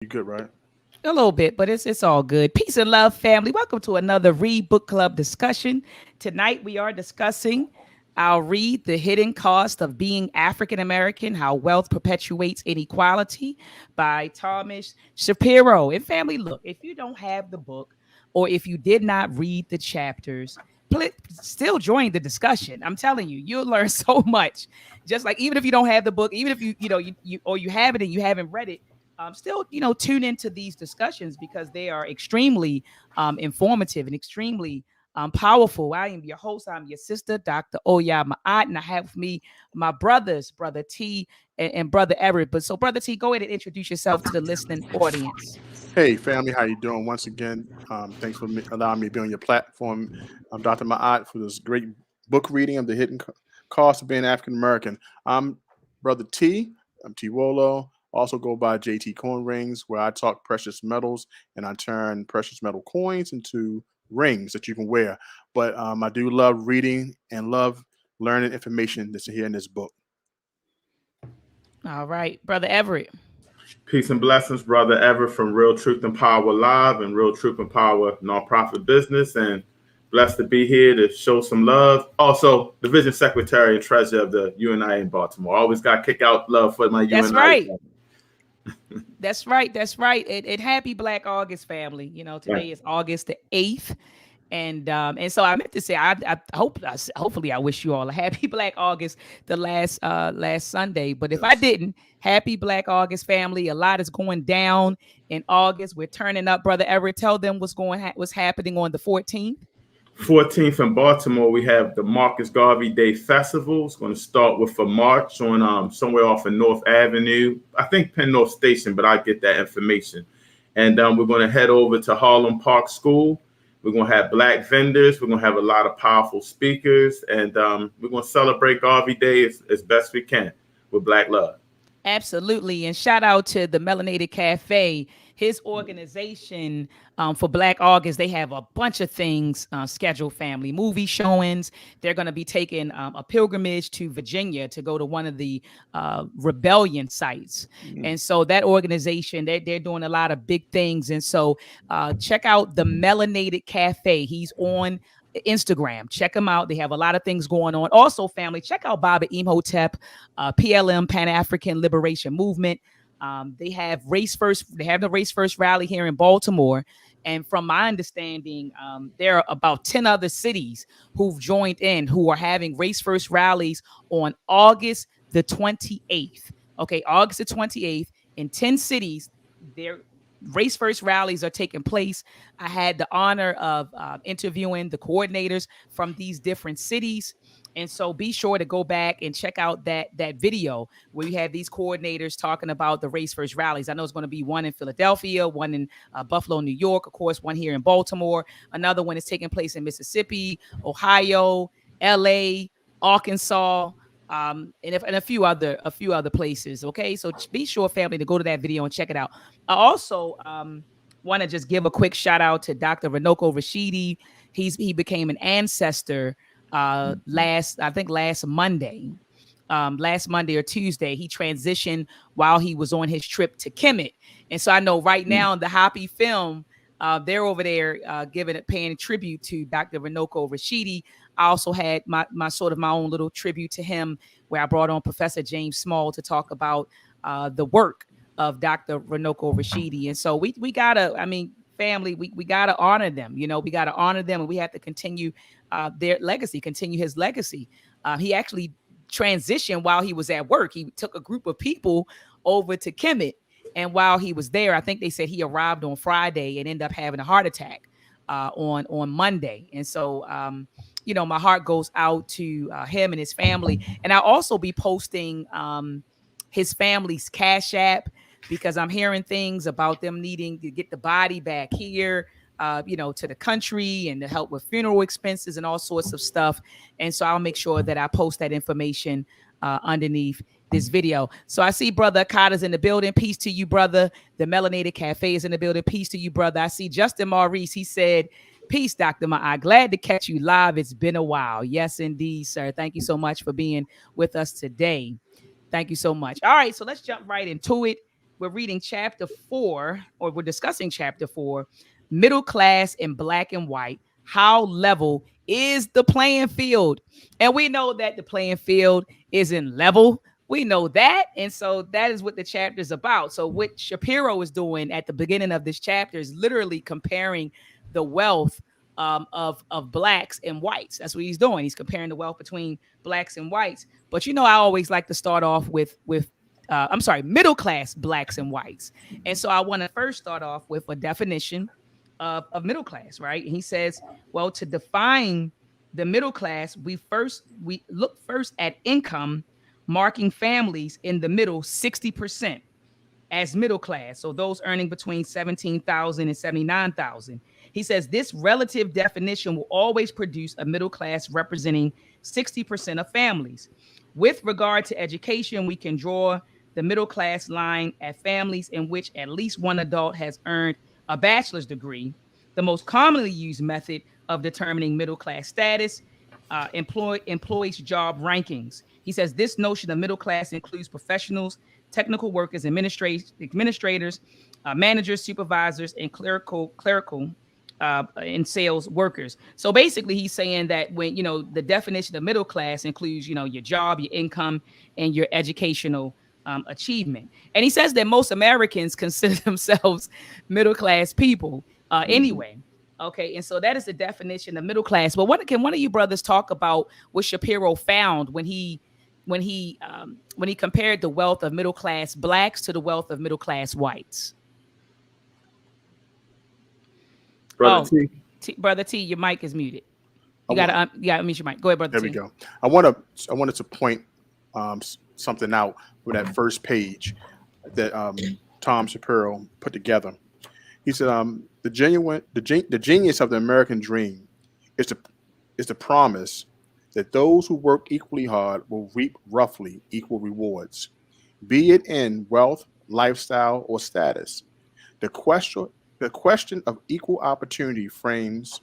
You good, right? A little bit, but it's all good. Peace and love, family. Welcome to another Read Book Club discussion. Tonight we are discussing I'll read The Hidden Cost of Being African American, How Wealth Perpetuates Inequality by Thomas Shapiro. And family, look, if you don't have the book or if you did not read the chapters, still join the discussion. I'm telling you, you'll learn so much. Just like even if you don't have the book, even if you or you have it and you haven't read it, still, tune into these discussions because they are extremely informative and extremely powerful. I am your host. I'm your sister, Dr. Oya Ma'at, and I have with me my brothers, Brother T and Brother Everett. But so, Brother T, go ahead and introduce yourself to the listening audience. Hey, family, how you doing? Once again, thanks for allowing me to be on your platform. I'm Dr. Ma'at for this great book reading of The Hidden Cost of Being African American. I'm Brother T. I'm T. Wolo. Also go by JT Coin Rings, where I talk precious metals and I turn precious metal coins into rings that you can wear. But I do love reading and love learning information that's here in this book. All right, Brother Everett. Peace and blessings, brother Ever from Real Truth and Power Live and Real Truth and Power Nonprofit Business, and blessed to be here to show some love. Also, Division Secretary and Treasurer of the UNI in Baltimore. Always got to kick out love for my That's UNI. right. That's right. That's right. And happy Black August, family. Today is August the 8th. And so I meant to say hopefully I wish you all a happy Black August the last Sunday. But if I didn't, happy Black August, family. A lot is going down in August. We're turning up, Brother Everett. Tell them what's happening on the 14th. 14th in Baltimore, we have the Marcus Garvey Day Festival. It's going to start with a march on somewhere off of North Avenue. I think Penn North Station, but I'll get that information. And we're going to head over to Harlem Park School. We're going to have Black vendors. We're going to have a lot of powerful speakers. And we're going to celebrate Garvey Day as best we can with Black love. Absolutely. And shout out to the Melanated Cafe, his organization for Black August. They have a bunch of things scheduled, family. Movie showings. They're going to be taking a pilgrimage to Virginia to go to one of the rebellion sites. And so that organization, they're doing a lot of big things. And so check out the Melanated Cafe. He's on Instagram. Check them out. They have a lot of things going on. Also, family, check out Baba Imhotep, PLM, Pan-African Liberation Movement. They have Race First. They have the Race First rally here in Baltimore. And from my understanding, there are about 10 other cities who've joined in who are having Race First rallies on August the 28th. Okay, August the 28th in 10 cities. They're Race First rallies are taking place. I had the honor of interviewing the coordinators from these different cities. And so be sure to go back and check out that video where you have these coordinators talking about the Race First rallies. I know it's going to be one in Philadelphia, one in Buffalo, New York, of course, one here in Baltimore. Another one is taking place in Mississippi, Ohio, LA, Arkansas, and a few other places. Okay, so be sure, family, to go to that video and check it out. I also want to just give a quick shout out to Dr. Runoko Rashidi. He became an ancestor last Monday. Last Monday or Tuesday, he transitioned while he was on his trip to Kemet. And so I know right now in the Hoppy film, they're over there paying tribute to Dr. Runoko Rashidi. I also had my own little tribute to him where I brought on Professor James Small to talk about the work of Dr. Runoko Rashidi. And so we gotta, family, we gotta honor them. We gotta honor them, and we have to continue their legacy, continue his legacy. He actually transitioned while he was at work. He took a group of people over to Kemet. And while he was there, I think they said he arrived on Friday and ended up having a heart attack on Monday. And so, my heart goes out to him and his family. And I'll also be posting his family's Cash App because I'm hearing things about them needing to get the body back here, to the country and to help with funeral expenses and all sorts of stuff. And so I'll make sure that I post that information underneath this video. So I see Brother Akata's in the building. Peace to you, brother. The Melanated Cafe is in the building. Peace to you, brother. I see Justin Maurice. He said, peace, Dr. Ma'a. Glad to catch you live. It's been a while. Yes, indeed, sir. Thank you so much for being with us today. Thank you so much. All right, so let's jump right into it. we're reading chapter 4, or we're discussing chapter 4, middle class in black and white. How level is the playing field? And we know that the playing field isn't level. We know that. And so that is what the chapter is about. So what Shapiro is doing at the beginning of this chapter is literally comparing the wealth of blacks and whites. That's what he's doing. He's comparing the wealth between blacks and whites. But I always like to start off with middle class blacks and whites. And so I want to first start off with a definition of middle class, right? And he says, well, to define the middle class, we look first at income, marking families in the middle 60% as middle class. So those earning between 17,000 and 79,000. He says this relative definition will always produce a middle class representing 60% of families. With regard to education, we can draw the middle class line at families in which at least one adult has earned a bachelor's degree. The most commonly used method of determining middle class status, employees' job rankings. He says this notion of middle class includes professionals, technical workers, administrators, managers, supervisors, and clerical and sales workers. So basically, he's saying that when the definition of middle class includes your job, your income, and your educational achievement. And he says that most Americans consider themselves middle class people anyway. Okay, and so that is the definition of middle class. But can one of you brothers talk about what Shapiro found when he compared the wealth of middle class blacks to the wealth of middle class whites? Brother T. Brother T, your mic is muted. You gotta mute your mic. Go ahead, Brother T. There we go. I wanted to point something out with that first page that Tom Shapiro put together. He said, the genius of the American dream is the promise that those who work equally hard will reap roughly equal rewards, be it in wealth, lifestyle, or status. The question of equal opportunity frames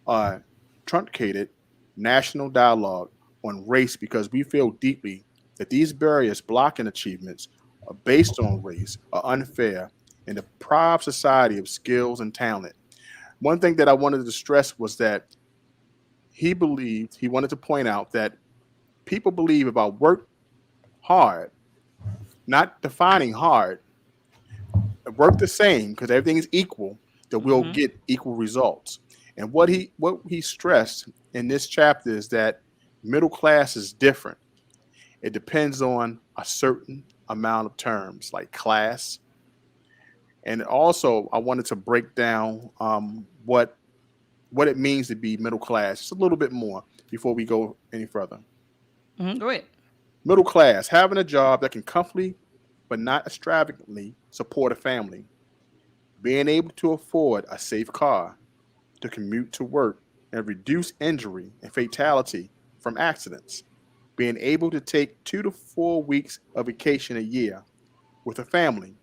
a truncated national dialogue on race because we feel deeply that these barriers blocking achievements are based on race are unfair and deprive society of skills and talent. One thing that I wanted to stress was that he wanted to point out that people believe about work hard, not defining hard, work the same because everything is equal, that we'll get equal results. And what he stressed in this chapter is that middle class is different. It depends on a certain amount of terms like class. And also, I wanted to break down what it means to be middle class just a little bit more before we go any further. Go ahead. Middle class, having a job that can comfortably but not extravagantly support a family, being able to afford a safe car to commute to work and reduce injury and fatality from accidents, being able to take 2 to 4 weeks of vacation a year with a family.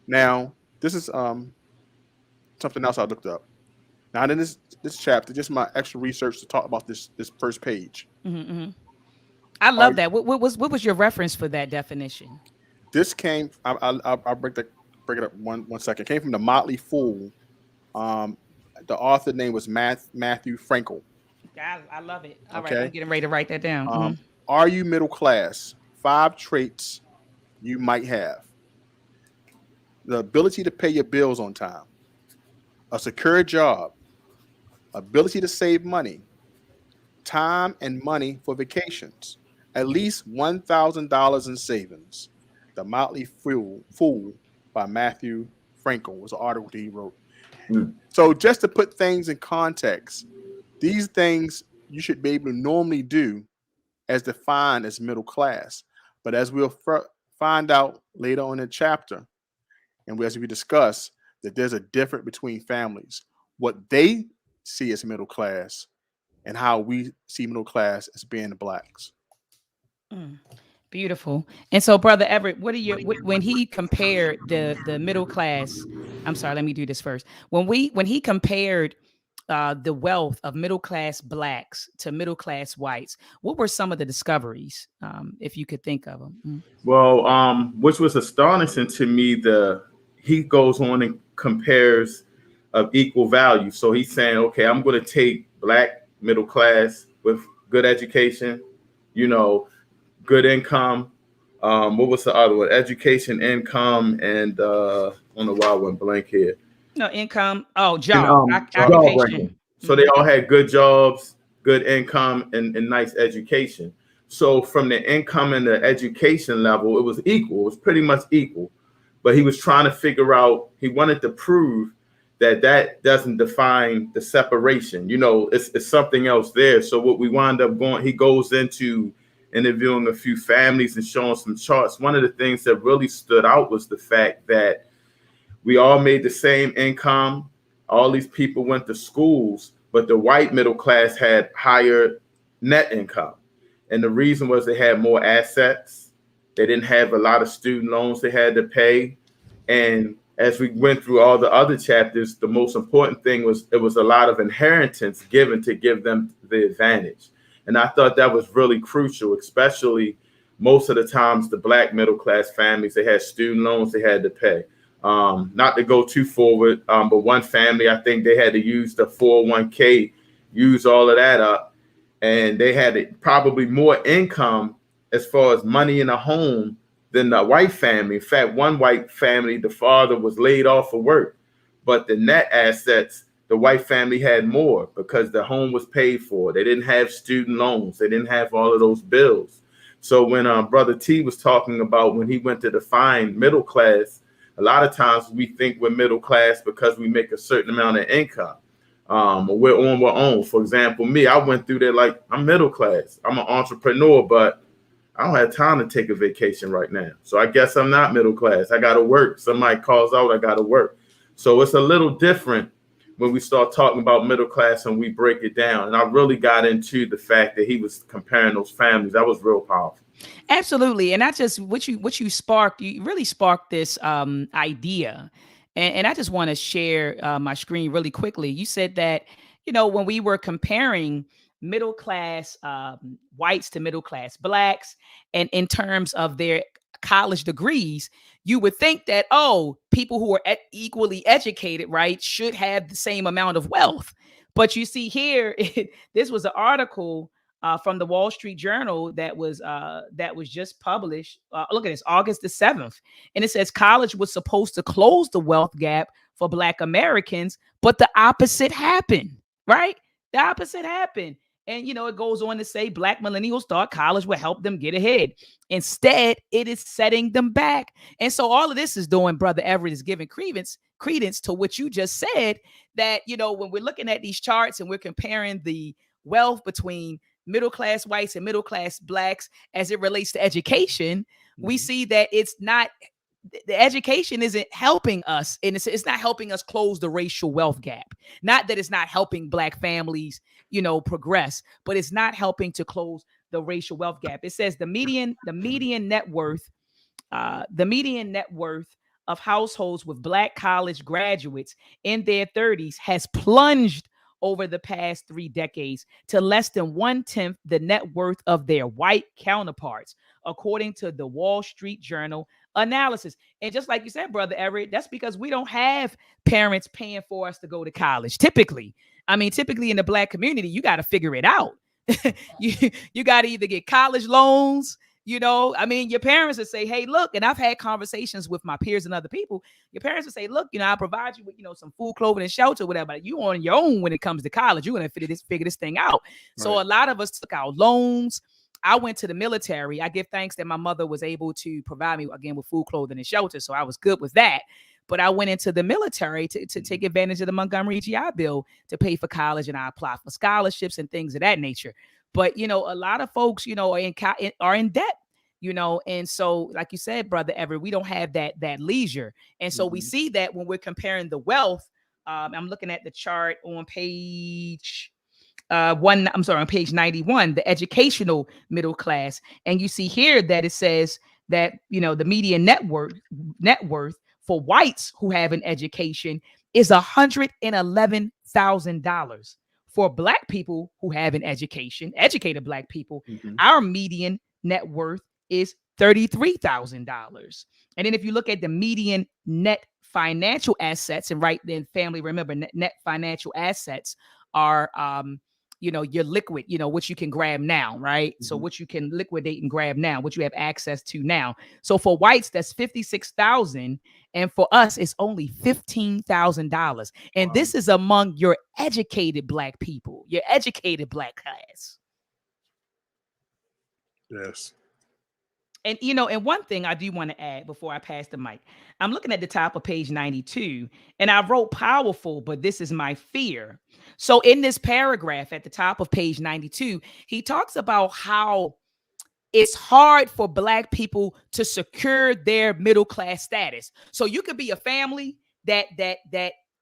Now, this is something else I looked up. Now, in this chapter, just my extra research to talk about this first page. I love that. What was your reference for that definition? This came. I'll break it up one second. It came from the Motley Fool. The author name was Matthew Frankel. I love it. All right, I'm getting ready to write that down. Are you middle class? 5 traits you might have. The ability to pay your bills on time, a secure job, ability to save money, time and money for vacations, at least $1,000 in savings. The Motley Fool by Matthew Frankel was an article that he wrote. So just to put things in context, these things you should be able to normally do as defined as middle class. But as we'll find out later on in the chapter, and as we discuss, that there's a difference between families, what they see as middle class and how we see middle class as being the blacks. Beautiful. And so, Brother Everett, when he compared the middle class, I'm sorry, let me do this first. When he compared the wealth of middle-class blacks to middle-class whites, what were some of the discoveries, if you could think of them? Mm. Well, which was astonishing to me, he goes on and compares of equal value. So he's saying, okay, I'm going to take black middle class with good education, good income. What was the other one? Education, income, and I don't know why I went blank here. No, income. Oh, And, job, job occupation. ranking. So they all had good jobs, good income, and nice education. So from the income and the education level, it was equal. It was pretty much equal. But he was trying to figure out, he wanted to prove that doesn't define the separation. It's something else there. So what we wind up going, he goes into interviewing a few families and showing some charts. One of the things that really stood out was the fact that we all made the same income. All these people went to schools, but the white middle class had higher net income. And the reason was they had more assets. They didn't have a lot of student loans they had to pay. And as we went through all the other chapters, the most important thing was it was a lot of inheritance given to give them the advantage. And I thought that was really crucial, especially most of the times the black middle class families, they had student loans they had to pay. Not to go too forward, but one family, I think they had to use the 401k, use all of that up. And they had probably more income as far as money in a home than the white family. In fact, one white family, the father was laid off of work, but the net assets, the white family had more because the home was paid for. They didn't have student loans. They didn't have all of those bills. So when Brother T was talking about when he went to define middle class, a lot of times we think we're middle class because we make a certain amount of income. Or we're on our own. For example, me, I went through there like I'm middle class. I'm an entrepreneur, but I don't have time to take a vacation right now. So I guess I'm not middle class. I got to work. Somebody calls out, I got to work. So it's a little different when we start talking about middle class and we break it down. And I really got into the fact that he was comparing those families. That was real powerful. Absolutely. And I just, what you sparked, you really sparked this idea. And I just want to share my screen really quickly. You said that, when we were comparing middle class whites to middle class blacks, and in terms of their college degrees, you would think that, people who are equally educated, right, should have the same amount of wealth. But you see here, this was an article from the Wall Street Journal that was just published. Look at this, August the 7th. And it says college was supposed to close the wealth gap for Black Americans, but the opposite happened, right? The opposite happened. And, it goes on to say Black millennials thought college would help them get ahead. Instead, it is setting them back. And so all of this is doing, Brother Everett, is giving credence to what you just said, that, when we're looking at these charts and we're comparing the wealth between middle-class whites and middle-class blacks as it relates to education, we see that it's not, the education isn't helping us, and it's not helping us close the racial wealth gap. Not that it's not helping Black families, progress, but it's not helping to close the racial wealth gap. It says the median net worth of households with Black college graduates in their 30s has plunged over the past 3 decades to less than 1/10 the net worth of their white counterparts, according to the Wall Street Journal analysis. And just like you said, Brother Everett, that's because we don't have parents paying for us to go to college. Typically in the Black community, you got to figure it out. you got to either get college loans. Your parents would say, hey, look, and I've had conversations with my peers and other people. Your parents would say, look, I'll provide you with, some food, clothing, and shelter, whatever. You on your own when it comes to college. You're going to figure this thing out. Right. So a lot of us took out loans. I went to the military. I give thanks that my mother was able to provide me, again, with food, clothing, and shelter. So I was good with that. But I went into the military to take advantage of the Montgomery GI Bill to pay for college, and I applied for scholarships and things of that nature. But, a lot of folks, are in debt, and so, like you said, Brother Everett, we don't have that leisure. And so we see that when we're comparing the wealth. I'm looking at the chart on page on page 91, the educational middle class. And you see here that it says that, the median net worth for whites who have an education is $111,000. For Black people who have an education, educated Black people, our median net worth is $33,000. And then if you look at the median net financial assets, and right then, family, remember, net financial assets are your liquid, what you can grab now, right? So what you can liquidate and grab now, what you have access to now. So for whites, that's 56,000, and for us, it's only $15,000. And this is among your educated Black people, your educated Black class. Yes. And and one thing I do want to add before I pass the mic, I'm looking at the top of page 92, and I wrote powerful, but this is my fear. So in this paragraph at the top of page 92, he talks about how it's hard for Black people to secure their middle class status. So you could be a family that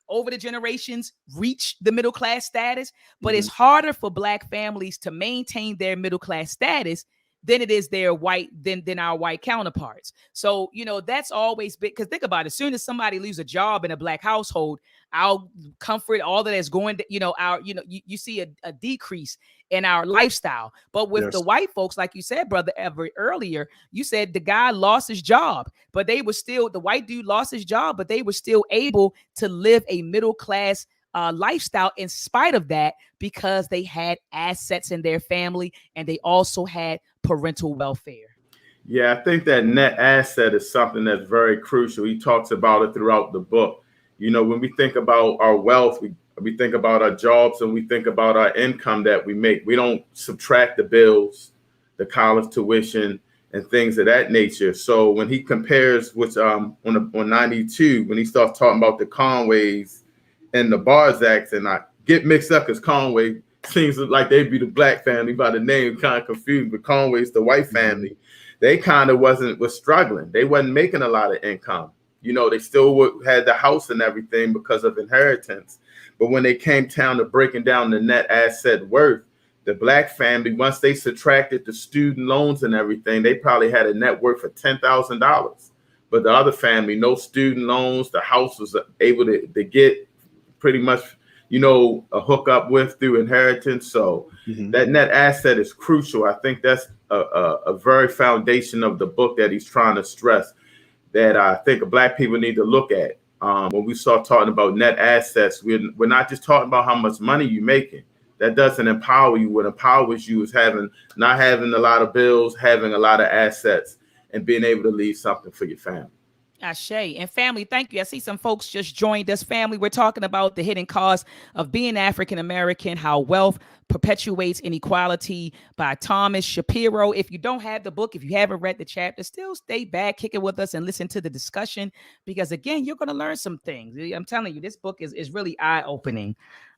over the generations reach the middle class status, but it's harder for Black families to maintain their middle class status than it is their white than our white counterparts. So that's always been, because think about it, as soon as somebody leaves a job in a Black household, our comfort, all that is going to you see a decrease in our lifestyle. But with the white folks, like you said, brother Everett, earlier, you said the guy lost his job, but the white dude lost his job, but they were still able to live a middle class lifestyle in spite of that, because they had assets in their family and they also had parental welfare. Yeah, I think that net asset is something that's very crucial. He talks about it throughout the book. When we think about our wealth, we think about our jobs, and we think about our income that we make. We don't subtract the bills, the college tuition, and things of that nature. So when he compares with on 92, when he starts talking about the Conways and the Barzaks, and I get mixed up because Conway seems like they'd be the Black family by the name, kind of confused, but Conway's the white family. They kind of was struggling. They wasn't making a lot of income. They still had the house and everything because of inheritance. But when they came down to breaking down the net asset worth, the Black family, once they subtracted the student loans and everything, they probably had a net worth of $10,000. But the other family, no student loans, the house was able to get pretty much, a hookup with through inheritance. So that net asset is crucial. I think that's a very foundation of the book that he's trying to stress, that I think Black people need to look at. When we start talking about net assets, we're not just talking about how much money you're making. That doesn't empower you. What empowers you is not having a lot of bills, having a lot of assets, and being able to leave something for your family. Ashe. And family, thank you. I see some folks just joined us. Family, we're talking about the hidden cost of being African American, how wealth perpetuates inequality, by Thomas Shapiro. If you don't have the book, if you haven't read the chapter, still stay back, kick it with us, and listen to the discussion, because again, you're going to learn some things. I'm telling you, this book is really eye-opening.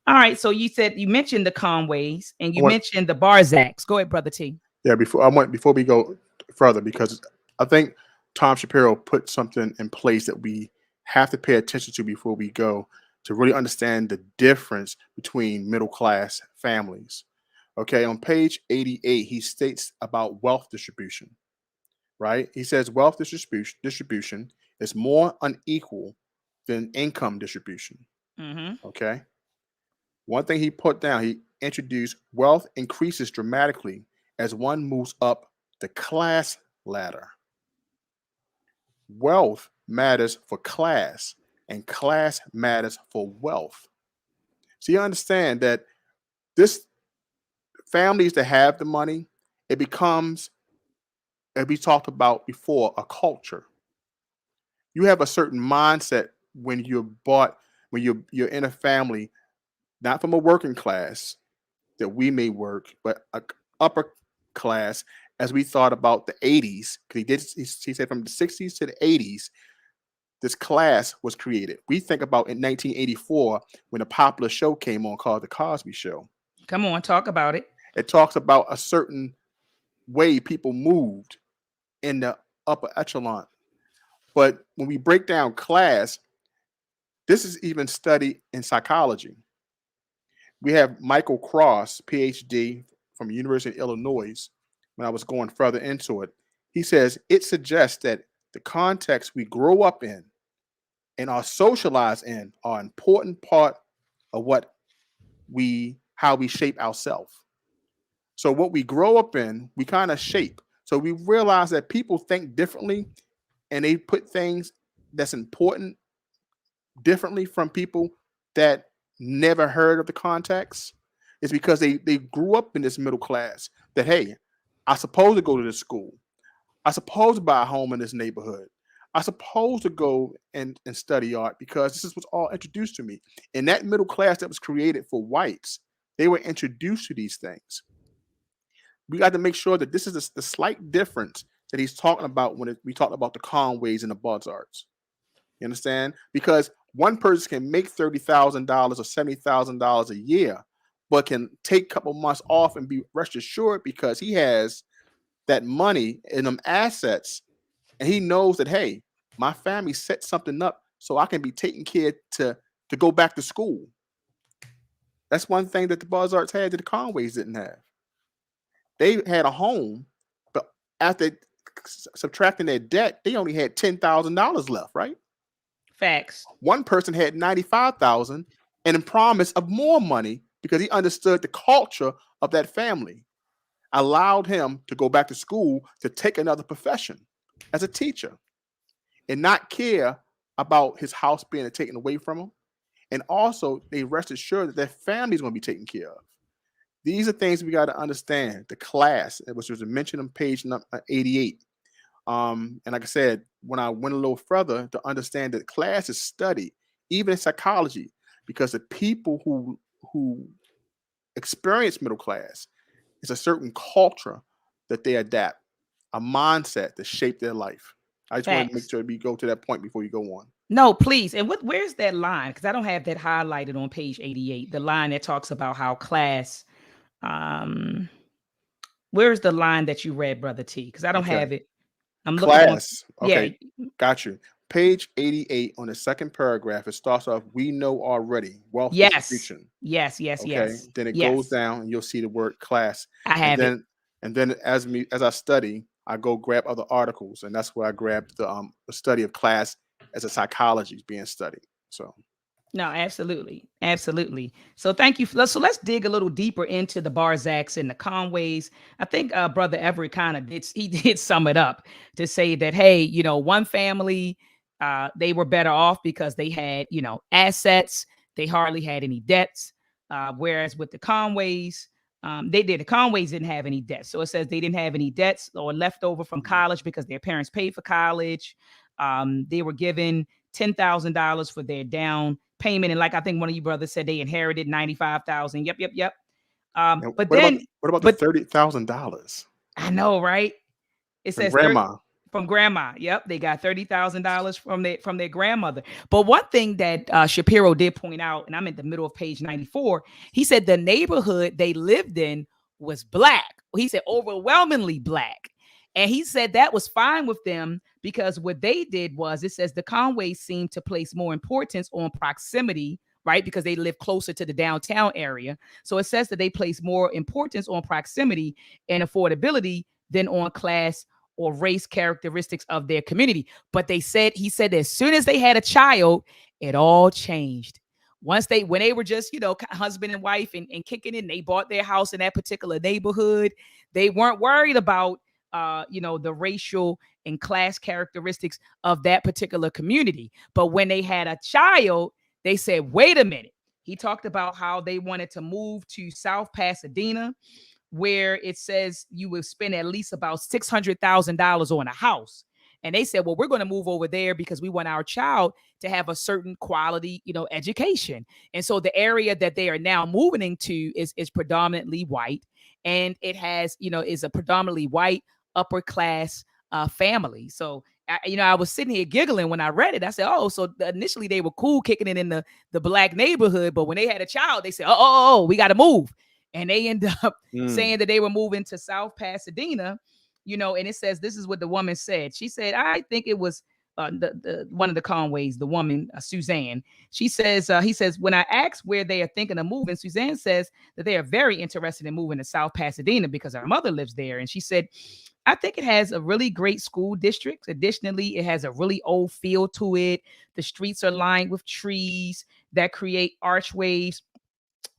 All right. So you mentioned the Conways and you mentioned the Barzaks. Go ahead, Brother T. Yeah, before we go further, because I think Tom Shapiro put something in place that we have to pay attention to before we go, to really understand the difference between middle class families. Okay, on page 88, he states about wealth distribution, right? He says wealth distribution is more unequal than income distribution. Okay. One thing he put down, he introduced wealth increases dramatically as one moves up the class ladder. Wealth matters for class, and class matters for wealth. So you understand that this families that have the money, it becomes, as we talked about before, a culture. You have a certain mindset when you're in a family, not from a working class that we may work, but a upper class, as we thought about the 80s, because he said from the 60s to the 80s, this class was created. We think about in 1984 when a popular show came on called The Cosby Show. Come on, talk about it. It talks about a certain way people moved in the upper echelon. But when we break down class, this is even studied in psychology. We have Michael Cross, PhD from University of Illinois. When I was going further into it, he says it suggests that the context we grow up in and are socialized in are an important part of how we shape ourselves. So what we grow up in, we kind of shape. So we realize that people think differently and they put things that's important differently from people that never heard of the context. It's because they grew up in this middle class that, hey, I supposed to go to this school. I supposed to buy a home in this neighborhood. I supposed to go and study art because this is what's all introduced to me. And that middle class that was created for whites, they were introduced to these things. We got to make sure that this is the slight difference that he's talking about when we talk about the Conways and the Buzzards. You understand? Because one person can make $30,000 or $70,000 a year, but can take a couple months off and be rest assured because he has that money and them assets, and he knows that, hey, my family set something up so I can be taken care to go back to school. That's one thing that the Buzzards had that the Conways didn't have. They had a home, but after subtracting their debt, they only had $10,000 left, right? Facts. One person had 95,000 and in promise of more money because he understood the culture of that family, allowed him to go back to school to take another profession as a teacher and not care about his house being taken away from him. And also, they rest assured that their family is going to be taken care of. These are things we got to understand. The class, which was mentioned on page 88. And like I said, when I went a little further to understand that class is studied, even in psychology, because the people who experience middle class, it's a certain culture that they adapt, a mindset to shape their life. I just want to make sure we go to that point before you go on. No, please. And where's that line? Because I don't have that highlighted on page 88. The line that talks about how class. Where's the line that you read, Brother T? Because I don't have it. I'm class. Looking on, okay, got you. Page 88 on the second paragraph. It starts off, "We know already wealth distribution." Yes. Okay. Then it goes down, and you'll see the word class. I have it. And then as I study, I go grab other articles, and that's where I grabbed the study of class as a psychology is being studied. So. No, absolutely. So thank you. So let's dig a little deeper into the Barzaks and the Conways. I think Brother Everett kind of did sum it up to say that, hey, one family, they were better off because they had, assets. They hardly had any debts. Whereas with the Conways, the Conways didn't have any debts. So it says they didn't have any debts or left over from college because their parents paid for college. They were given $10,000 for their down payment, and like I think one of you brothers said, they inherited 95,000. Yep. But what about the $30,000? I know, right? It says from grandma. Yep, they got $30,000 from their grandmother. But one thing that Shapiro did point out, and I'm in the middle of page 94, he said the neighborhood they lived in was black. He said overwhelmingly black. And he said that was fine with them because what they did was, it says the Conways seemed to place more importance on proximity, right? Because they live closer to the downtown area. So it says that they place more importance on proximity and affordability than on class or race characteristics of their community. But he said as soon as they had a child, it all changed. When they were just, husband and wife and kicking in, they bought their house in that particular neighborhood. They weren't worried about the racial and class characteristics of that particular community. But when they had a child, they said, wait a minute. He talked about how they wanted to move to South Pasadena, where it says you would spend at least about $600,000 on a house. And they said, well, we're going to move over there because we want our child to have a certain quality, education. And so the area that they are now moving into is predominantly white. And it has, is a predominantly white upper class family. So, I was sitting here giggling when I read it. I said, oh, so initially they were cool kicking it in the black neighborhood. But when they had a child, they said, oh, we got to move. And they end up saying that they were moving to South Pasadena, and it says, this is what the woman said. She said, I think it was one of the Conways, the woman, Suzanne. She says, he says, when I asked where they are thinking of moving, Suzanne says that they are very interested in moving to South Pasadena because her mother lives there. And she said, I think it has a really great school district. Additionally, it has a really old feel to it. The streets are lined with trees that create archways.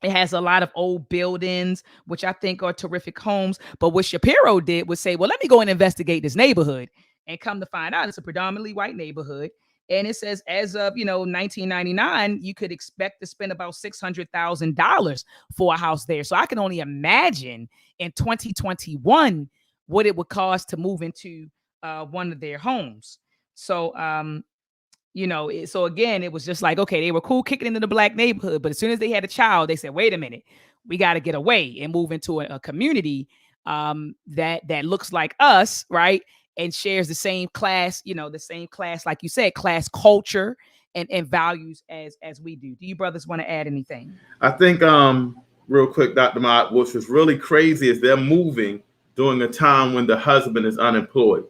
It has a lot of old buildings, which I think are terrific homes. But what Shapiro did was say, well, let me go and investigate this neighborhood. And come to find out, it's a predominantly white neighborhood. And it says, as of 1999, you could expect to spend about $600,000 for a house there. So I can only imagine in 2021 what it would cost to move into one of their homes. So so again, it was just like, okay, they were cool kicking into the black neighborhood, but as soon as they had a child, they said, wait a minute, we got to get away and move into a community that looks like us, right? And shares the same class, like you said, class culture and values as we do. Do you brothers want to add anything? I think real quick, Dr. Mott, what was really crazy is they're moving during a time when the husband is unemployed.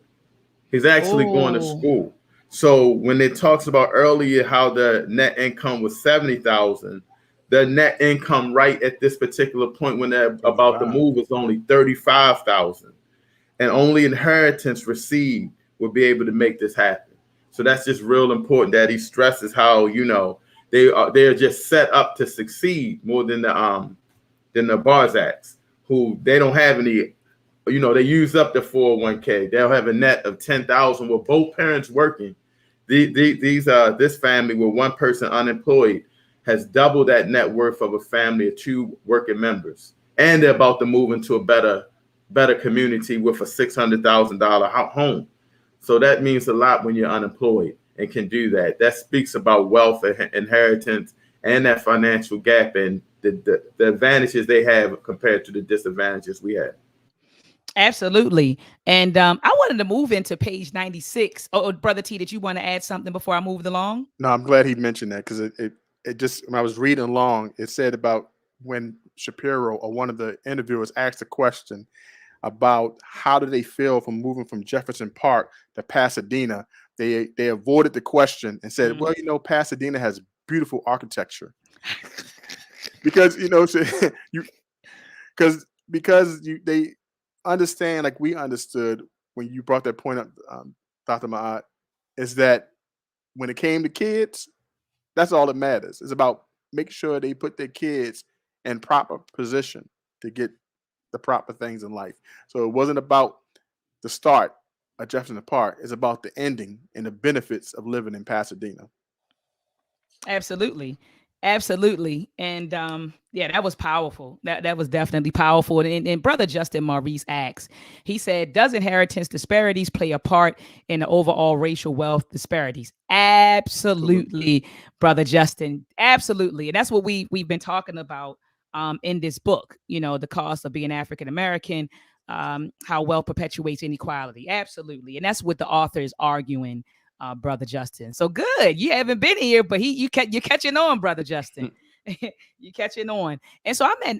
He's actually going to school. So when it talks about earlier how the net income was 70,000, the net income right at this particular point when they're about to move is only 35,000, and only inheritance received will be able to make this happen. So that's just real important that he stresses how they're just set up to succeed more than the Barzaks, who they don't have any. They use up the 401k. They'll have a net of 10,000 with both parents working. This family with one person unemployed has double that net worth of a family of two working members, and they're about to move into a better community with a $600,000 home. So that means a lot when you're unemployed and can do that. That speaks about wealth and inheritance and that financial gap and the advantages they have compared to the disadvantages we have. Absolutely. And I wanted to move into page 96. Oh, Brother T, did you want to add something before I moved along? No, I'm glad he mentioned that because it just, when I was reading along, it said about when Shapiro or one of the interviewers asked a question about how do they feel from moving from Jefferson Park to Pasadena. They avoided the question and said, well, Pasadena has beautiful architecture. because they understand, like we understood when you brought that point up, Dr. Ma'at, is that when it came to kids, that's all that matters. It's about making sure they put their kids in proper position to get the proper things in life. So it wasn't about the start of Jefferson Park. It's about the ending and the benefits of living in Pasadena. Absolutely. And that was powerful. That was definitely powerful. And Brother Justin Maurice asks, he said, does inheritance disparities play a part in the overall racial wealth disparities? Absolutely, Brother Justin. Absolutely. And that's what we've been talking about in this book, the cost of being African American, how wealth perpetuates inequality. Absolutely. And that's what the author is arguing, Brother Justin. So good. You haven't been here, but you're catching on, Brother Justin. You're catching on. And so I'm at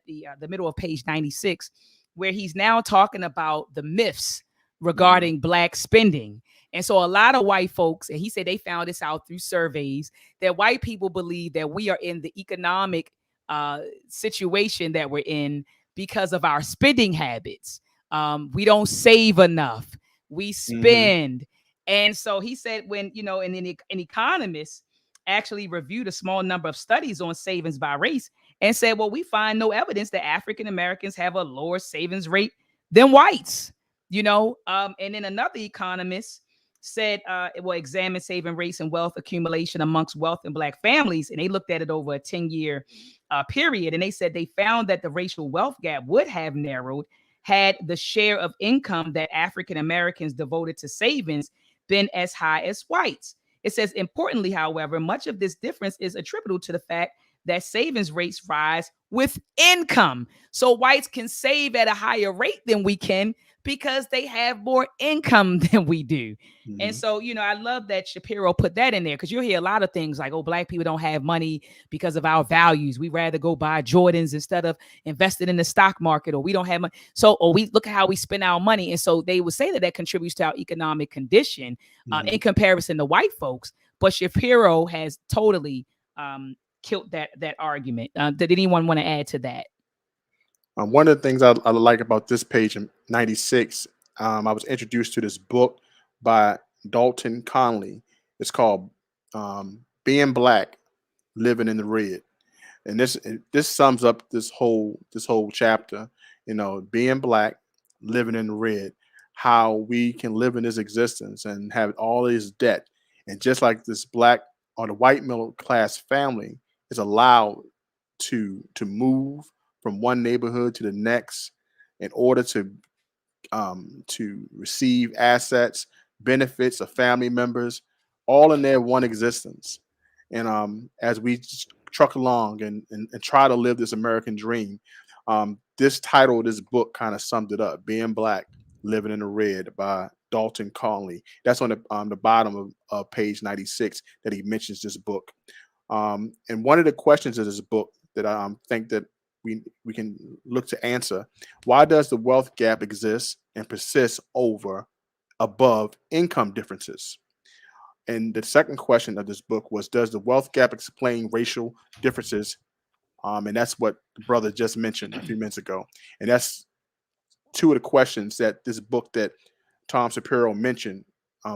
the middle of page 96, where he's now talking about the myths regarding Black spending. And so a lot of white folks, and he said they found this out through surveys, that white people believe that we are in the economic situation that we're in because of our spending habits. We don't save enough. We spend. And so he said when, an economist actually reviewed a small number of studies on savings by race and said, well, we find no evidence that African Americans have a lower savings rate than whites, and then another economist said, it will examine saving rates and wealth accumulation amongst wealth and Black families. And they looked at it over a 10-year period. And they said they found that the racial wealth gap would have narrowed had the share of income that African Americans devoted to savings been as high as whites. It says, importantly, however, much of this difference is attributable to the fact that savings rates rise with income. So whites can save at a higher rate than we can because they have more income than we do. Mhm. And so, I love that Shapiro put that in there, because you'll hear a lot of things like, oh, Black people don't have money because of our values. We rather go buy Jordans instead of invested in the stock market, or we don't have money. So, or we look at how we spend our money. And so they would say that contributes to our economic condition in comparison to white folks. But Shapiro has totally killed that argument. Did anyone want to add to that? One of the things I like about this page in 96, I was introduced to this book by Dalton Conley. It's called Being Black, Living in the Red. And this sums up this whole chapter, being Black, living in the red, how we can live in this existence and have all this debt. And just like this Black or the white middle class family is allowed to move from one neighborhood to the next in order to receive assets, benefits of family members, all in their one existence. And as we truck along and try to live this American dream, this title of this book kind of summed it up: Being Black, Living in the Red by Dalton Conley. That's on the bottom of page 96 that he mentions this book. And one of the questions of this book that I think that we can look to answer: why does the wealth gap exist and persist above income differences? And the second question of this book was, does the wealth gap explain racial differences? And that's what the brother just mentioned a few minutes ago. And that's two of the questions that this book that Tom Shapiro mentioned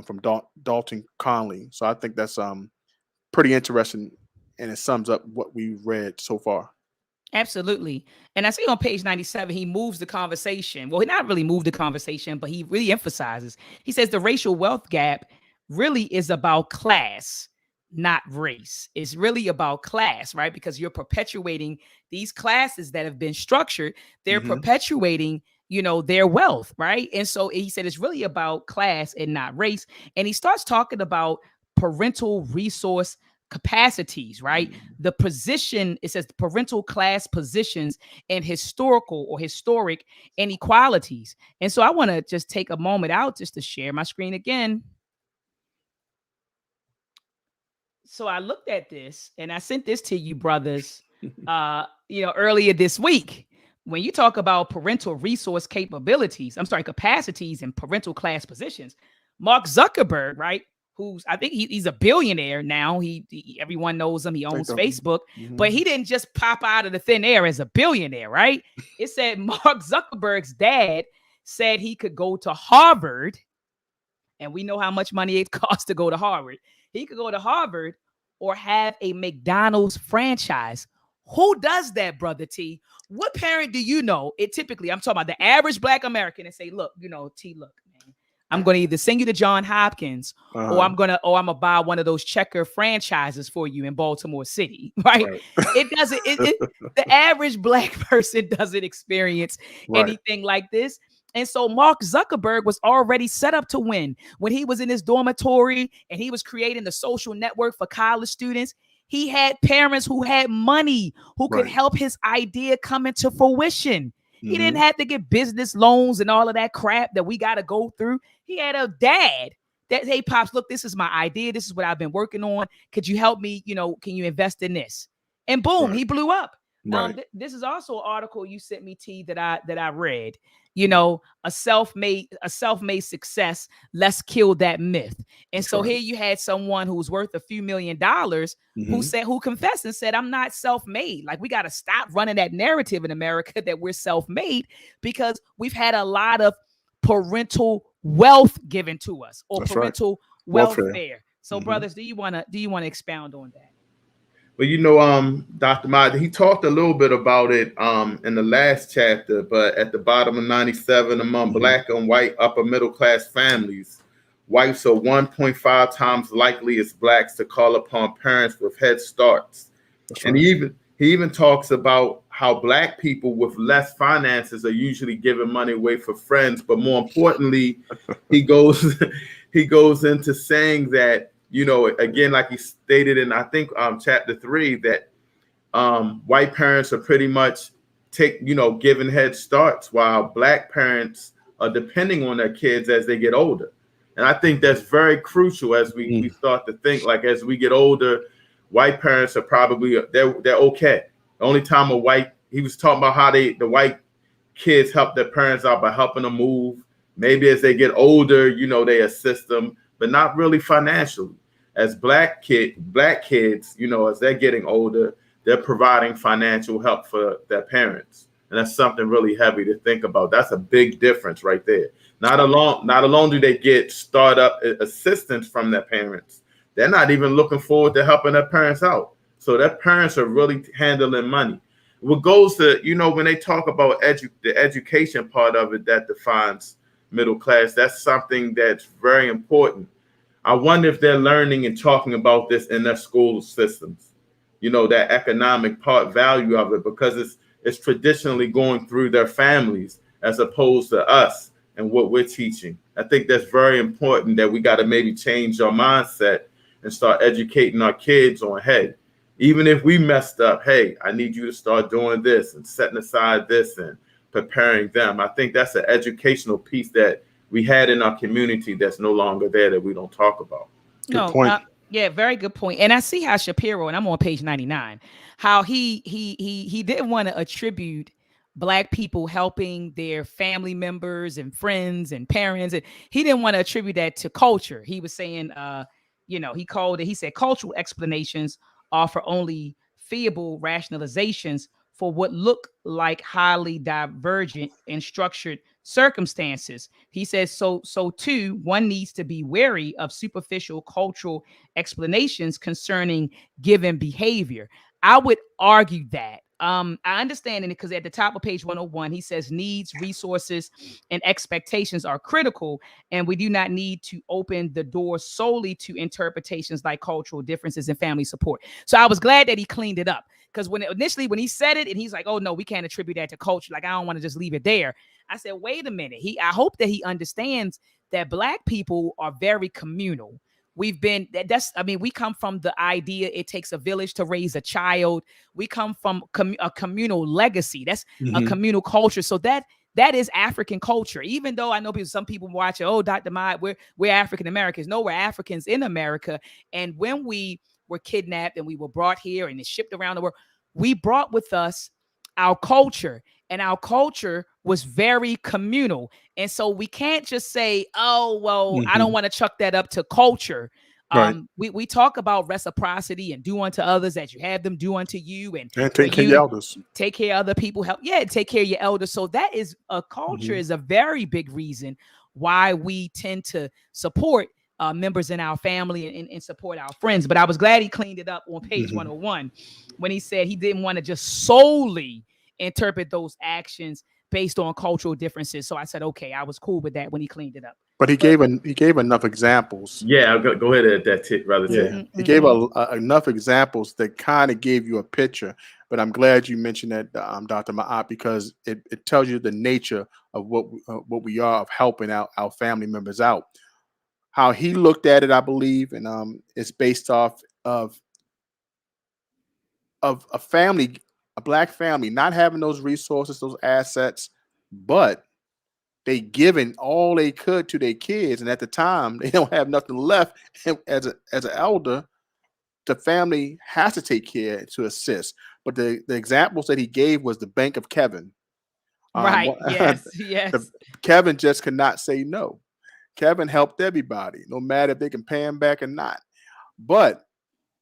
from Dalton Conley. So I think that's pretty interesting, and it sums up what we've read so far. Absolutely. And I see on page 97, he moves the conversation. Well, he not really moved the conversation, but he really emphasizes. He says the racial wealth gap really is about class, not race. It's really about class, right? Because you're perpetuating these classes that have been structured. They're perpetuating, their wealth, right? And so he said it's really about class and not race. And he starts talking about parental resource capacities, right? The position, it says parental class positions and historical or historic inequalities. And so I want to just take a moment out just to share my screen again. So I looked at this and I sent this to you, brothers, earlier this week. When you talk about parental resource capacities and parental class positions, Mark Zuckerberg, right? I think he's a billionaire now. Everyone knows him. He owns Facebook, but he didn't just pop out of the thin air as a billionaire, right? It said Mark Zuckerberg's dad said he could go to Harvard, and we know how much money it costs to go to Harvard. He could go to Harvard or have a McDonald's franchise. Who does that, Brother T? What parent do you know? It typically, I'm talking about the average Black American, and say, look, T, look, man, I'm going to either send you to John Hopkins or I'm going to buy one of those checker franchises for you in Baltimore City, right? It doesn't, the average Black person doesn't experience anything like this. And so Mark Zuckerberg was already set up to win when he was in his dormitory and he was creating the social network for college students. He had parents who had money who could help his idea come into fruition. He didn't have to get business loans and all of that crap that we got to go through. He had a dad that, hey, Pops, look, this is my idea. This is what I've been working on. Could you help me? Can you invest in this? And boom, he blew up. This is also an article you sent me, T, that I read. A self-made success. Let's kill that myth. And so here you had someone who's worth a few $1 million who confessed and said, I'm not self-made. Like, we got to stop running that narrative in America that we're self-made, because we've had a lot of parental wealth given to us, or parental welfare. So brothers, do you want to expound on that? Well, Dr. Mad, he talked a little bit about it in the last chapter, but at the bottom of 97, among Black and white upper middle class families, whites are 1.5 times likely as Blacks to call upon parents with head starts. And he even talks about how Black people with less finances are usually giving money away for friends. But more importantly, he goes into saying that, again, like he stated in, I think, chapter 3, that white parents are pretty much giving head starts, while Black parents are depending on their kids as they get older. And I think that's very crucial as we start to think, like, as we get older, white parents are probably, they're okay. The only time he was talking about how the white kids help their parents out by helping them move. Maybe as they get older, they assist them, but not really financially. As black kids, as they're getting older, they're providing financial help for their parents. And that's something really heavy to think about. That's a big difference right there. Not alone do they get startup assistance from their parents, they're not even looking forward to helping their parents out. So their parents are really handling money. What goes to, when they talk about the education part of it that defines middle class, that's something that's very important. I wonder if they're learning and talking about this in their school systems, that economic part value of it, because it's traditionally going through their families as opposed to us and what we're teaching. I think that's very important, that we got to maybe change our mindset and start educating our kids on, hey, even if we messed up, hey, I need you to start doing this and setting aside this and preparing them. I think that's an educational piece that we had in our community that's no longer there, that we don't talk about. Good point. Yeah, very good point. And I see how Shapiro, and I'm on page 99, how he didn't want to attribute Black people helping their family members and friends and parents, and he didn't want to attribute that to culture. He was saying, he said cultural explanations offer only feeble rationalizations for what look like highly divergent and structured circumstances. He says, so too, one needs to be wary of superficial cultural explanations concerning given behavior. I would argue that. I understand it, because at the top of page 101, he says needs, resources, and expectations are critical, and we do not need to open the door solely to interpretations like cultural differences and family support. So I was glad that he cleaned it up, because when he said it, and he's like, oh no, we can't attribute that to culture. Like, I don't want to just leave it there. I said, wait a minute. I hope that he understands that Black people are very communal. We come from the idea it takes a village to raise a child. We come from a communal legacy. That's a communal culture. So that is African culture. Even though I know some people watch it, oh, Dr. Mott, we're African Americans. No, we're Africans in America. And when we were kidnapped and we were brought here and shipped around the world, we brought with us our culture. And our culture was very communal. And so we can't just say, oh, well, I don't want to chuck that up to culture. Right. We talk about reciprocity and do unto others as you have them do unto you. And take care of your elders. Take care of other people. Take care of your elders. So that is a culture is a very big reason why we tend to support members in our family and support our friends. But I was glad he cleaned it up on page 101 when he said he didn't want to just solely interpret those actions based on cultural differences. So I said, okay, I was cool with that when he cleaned it up. But he gave enough examples. Yeah, I'll go ahead at that tip, brother. Yeah. He gave enough examples that kind of gave you a picture. But I'm glad you mentioned that, Dr. Ma'at, because it tells you the nature of what we are, of helping out our family members out. How he looked at it, I believe, and it's based off of a family, a Black family, not having those resources, those assets, but they given all they could to their kids, and at the time they don't have nothing left. As an elder, the family has to take care to assist. But the examples that he gave was the Bank of Kevin. Right. Yes. Kevin just could not say no. Kevin helped everybody, no matter if they can pay him back or not. But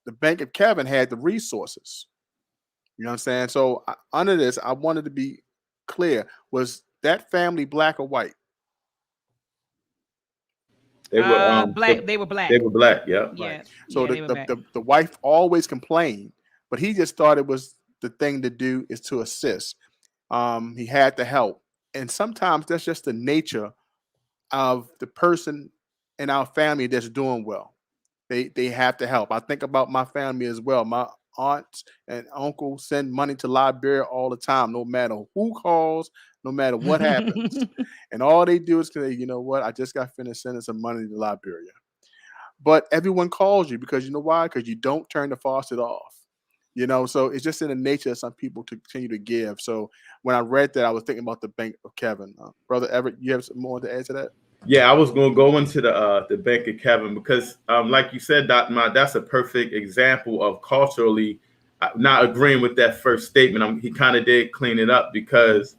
the Bank of Kevin had the resources. You know what I'm saying? So under this, I wanted to be clear. Was that family Black or white? They were Black. They were Black. They were Black. Yeah. Yeah. Right. So the wife always complained, but he just thought it was the thing to do is to assist. He had to help, and sometimes that's just the nature of the person in our family that's doing well. They have to help. I think about my family as well. My aunts and uncles send money to Liberia all the time, no matter who calls, no matter what happens. And all they do is say, you know what, I just got finished sending some money to Liberia. But everyone calls you because you know why? Because you don't turn the faucet off. So it's just in the nature of some people to continue to give. So when I read that, I was thinking about the Bank of Kevin. Brother Everett, you have some more to add to that? Yeah, I was going to go into the Bank of Kevin because, like you said, Dr. Ma, that's a perfect example of culturally not agreeing with that first statement. He kind of did clean it up because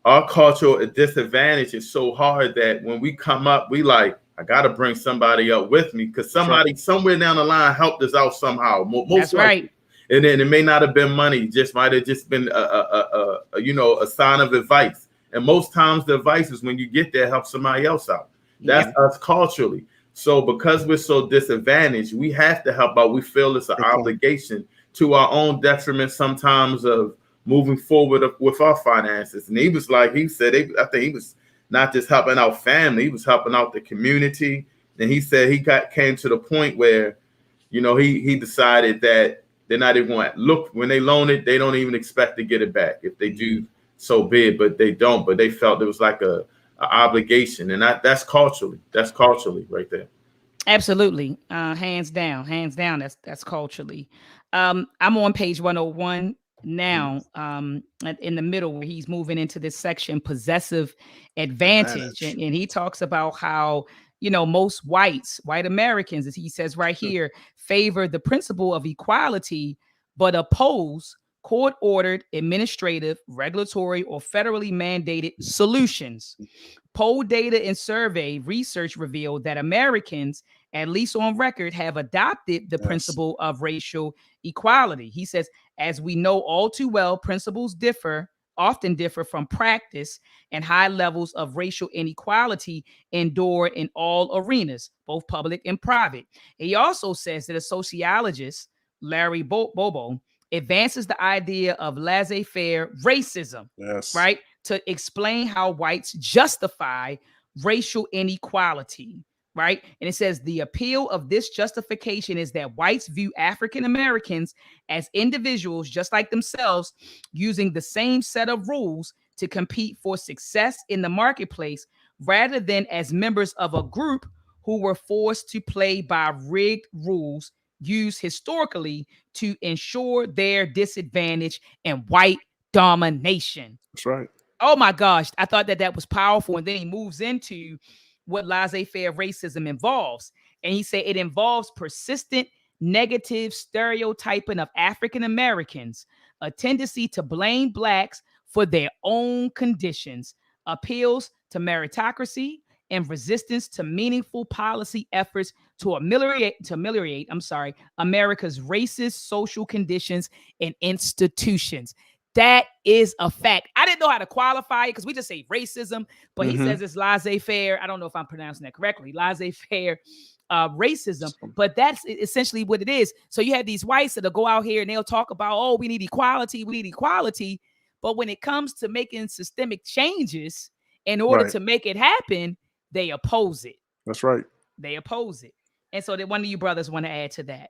our cultural disadvantage is so hard that when we come up, we like, I got to bring somebody up with me because somebody somewhere down the line helped us out somehow. Most That's likely. right. And then it may not have been money, just might have just been a sign of advice. And most times the advice is when you get there, help somebody else out. That's us culturally. So because we're so disadvantaged, we have to help out. We feel it's an obligation to our own detriment sometimes of moving forward with our finances. And he said, I think he was not just helping out family, he was helping out the community. And he said came to the point where, he decided that they're not even going to look when they loan it, they don't even expect to get it back. If they do, so be it, but they don't. But they felt it was like a obligation. And that's culturally right there. Absolutely. Hands down. That's culturally. I'm on page 101 now, in the middle where he's moving into this section, possessive advantage. And he talks about how, most white Americans, as he says right here, favor the principle of equality, but oppose court-ordered, administrative, regulatory, or federally mandated solutions. Poll data and survey research revealed that Americans, at least on record, have adopted the principle of racial equality. He says, as we know all too well, principles often differ from practice, and high levels of racial inequality endure in all arenas, both public and private. He also says that a sociologist, Larry Bobo, advances the idea of laissez-faire racism, right, to explain how whites justify racial inequality, right? And it says the appeal of this justification is that whites view African Americans as individuals just like themselves, using the same set of rules to compete for success in the marketplace, rather than as members of a group who were forced to play by rigged rules used historically to ensure their disadvantage and white domination. That's right. Oh my gosh, I thought that was powerful. And then he moves into what laissez-faire racism involves. And he said it involves persistent negative stereotyping of African Americans, a tendency to blame blacks for their own conditions, appeals to meritocracy, and resistance to meaningful policy efforts to ameliorate America's racist social conditions and institutions. That is a fact. I didn't know how to qualify it because we just say racism, but he says it's laissez-faire. I don't know if I'm pronouncing that correctly. Laissez-faire racism, but that's essentially what it is. So you have these whites that'll go out here and they'll talk about, oh, we need equality. But when it comes to making systemic changes in order to make it happen, they oppose it. That's right. They oppose it. And so that one of you brothers want to add to that.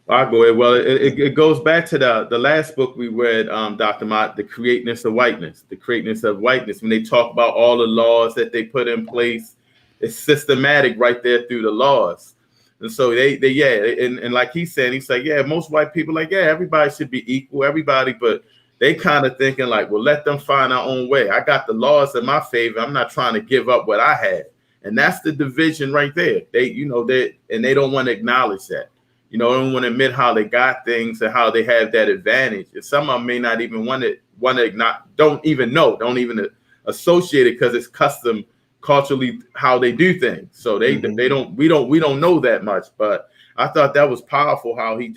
I'll go ahead. Well, it goes back to the last book we read, Dr. Mott, The Createness of Whiteness. The Createness of Whiteness. When they talk about all the laws that they put in place, it's systematic right there through the laws. And so and like he's saying, he's like, yeah, most white people like, yeah, everybody should be equal, everybody, but they kind of thinking like, well, let them find our own way. I got the laws in my favor. I'm not trying to give up what I had. And that's the division right there. They don't want to acknowledge that. They don't want to admit how they got things and how they have that advantage. And some of them may not even don't even associate it because it's custom culturally how they do things. So we don't know that much. But I thought that was powerful how he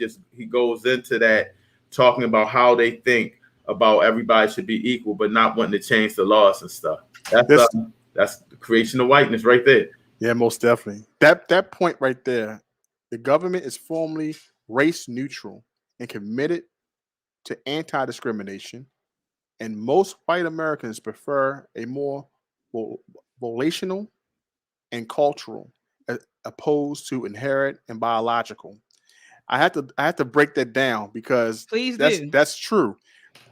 goes into that, talking about how they think about everybody should be equal, but not wanting to change the laws and stuff. That's the creation of whiteness right there. Yeah, most definitely. That point right there. The government is formally race neutral and committed to anti-discrimination, and most white Americans prefer a more volitional and cultural, opposed to inherent and biological. I have to break that down because that's true.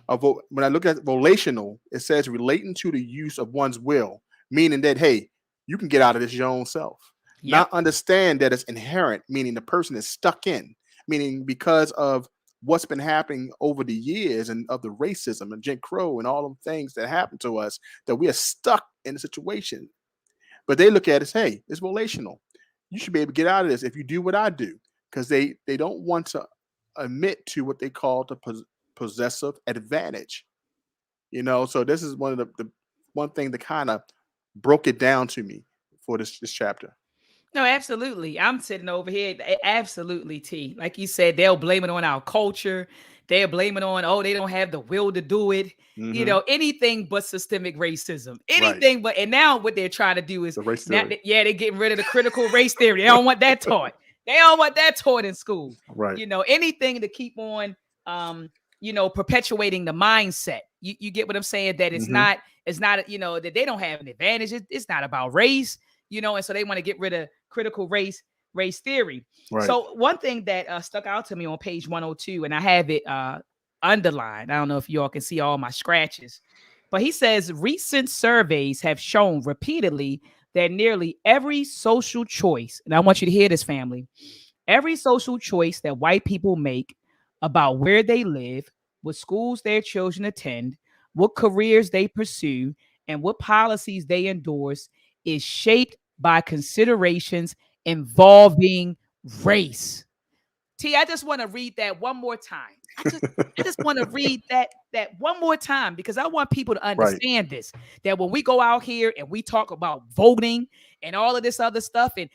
When I look at volitional, it says relating to the use of one's will, meaning that, hey, you can get out of this your own self. Yep. Not understand that it's inherent, meaning the person is stuck in. meaning because of what's been happening over the years and of the racism and Jim Crow and all the things that happened to us, that we are stuck in a situation. But they look at it as, hey, it's relational. You should be able to get out of this if you do what I do, because they don't want to admit to what they call the possessive advantage. So this is one of the one thing that kind of broke it down to me for this chapter. No, absolutely. I'm sitting over here. Absolutely, T. Like you said, they'll blame it on our culture. They'll blame it on, oh, they don't have the will to do it. Anything but systemic racism. Anything but, and now what they're trying to do is, the race now, theory. they're getting rid of the critical race theory. They don't want that taught. They don't want that taught in school. Right. Anything to keep on, perpetuating the mindset. You get what I'm saying? That it's not, that they don't have an advantage. It's not about race. And so they want to get rid of critical race theory. Right. So one thing that stuck out to me on page 102, and I have it underlined. I don't know if y'all can see all my scratches, but he says recent surveys have shown repeatedly that nearly every social choice, and I want you to hear this, family, every social choice that white people make about where they live, what schools their children attend, what careers they pursue, and what policies they endorse is shaped by considerations involving race. T, I just want to read that one more time. I just want to read that one more time, because I want people to understand this, that when we go out here and we talk about voting and all of this other stuff, and